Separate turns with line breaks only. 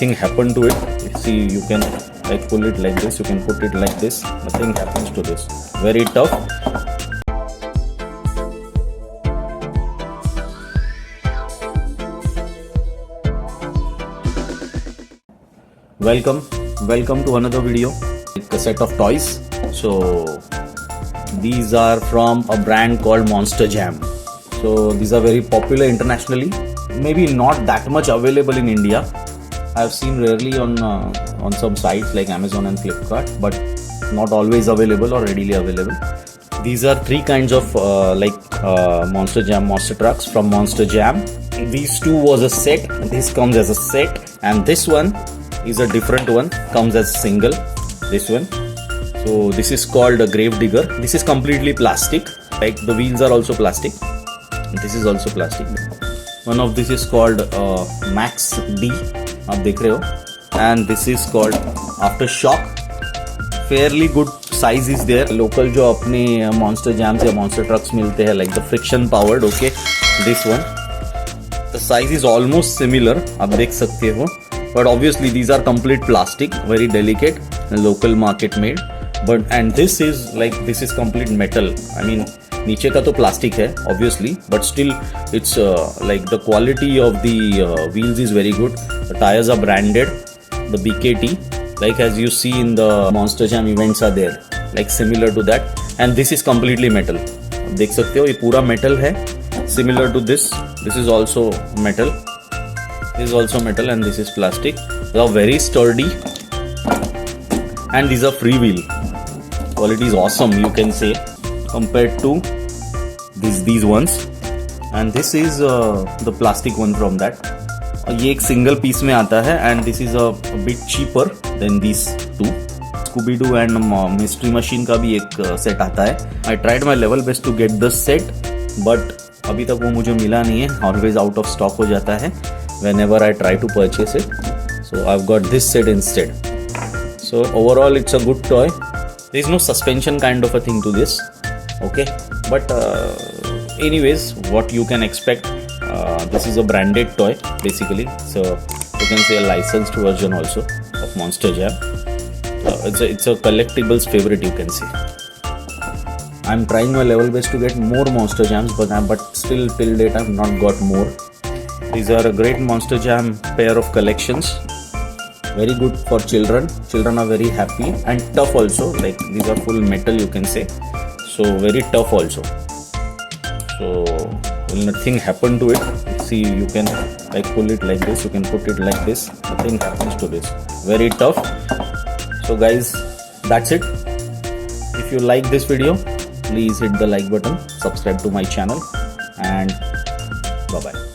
nothing happened to it. See, you can like pull it like this, you can put it like this, nothing happens to this. Very tough. Welcome to another video. It's a set of toys. So these are from a brand called Monster Jam. So these are very popular internationally. Maybe not that much available in India. I've seen rarely on some sites like Amazon and Flipkart, but not always available or readily available. These are three kinds of Monster Jam monster trucks from Monster Jam. These two was a set. This comes as a set, and this one is a different one, comes as single, this one. So this is called a grave digger. This is completely plastic, like the wheels are also plastic, and this is also plastic. One of this is called Max D, आप देख रहे हो, and this is called Aftershock. Fairly good size is there. Local जो अपने Monster Jams या Monster Trucks मिलते हैं, like the friction powered, okay, this one. The size is almost similar, आप देख सकते हो. But obviously these are complete plastic, very delicate, local market made. And this is complete metal. I mean, नीचे का तो plastic है obviously, but still it's like the quality of the wheels is very good. The tires are branded, the BKT, like as you see in the Monster Jam events are there, like similar to that. And this is completely metal. देख सकते हो ये पूरा metal है, similar to this. This is also metal. This is also metal and this is plastic. They are very sturdy and these are freewheel. Quality is awesome, you can say, compared to these ones. And this is the plastic one from that. ये एक single piece में आता है and this is a bit cheaper than these two. Scooby-Doo and Mystery Machine का भी एक set आता है. I tried my level best to get the set, but अभी तक वो मुझे मिला नहीं है. Always out of stock हो जाता है whenever I try to purchase it. So I've got this set instead. So overall it's a good toy. There is no suspension kind of a thing to this, okay, but anyways, what you can expect, this is a branded toy basically, so you can say a licensed version also of Monster Jam. It's a collectibles favorite, you can say. I'm trying my level best to get more Monster Jams, but still till date I've not got more. These are a great Monster Jam pair of collections. Very good for children. Children are very happy and tough also. Like these are full metal, you can say. So very tough also. So nothing happened to it. See, you can like pull it like this. You can put it like this. Nothing happens to this. Very tough. So guys, that's it. If you like this video, please hit the like button. Subscribe to my channel and bye bye.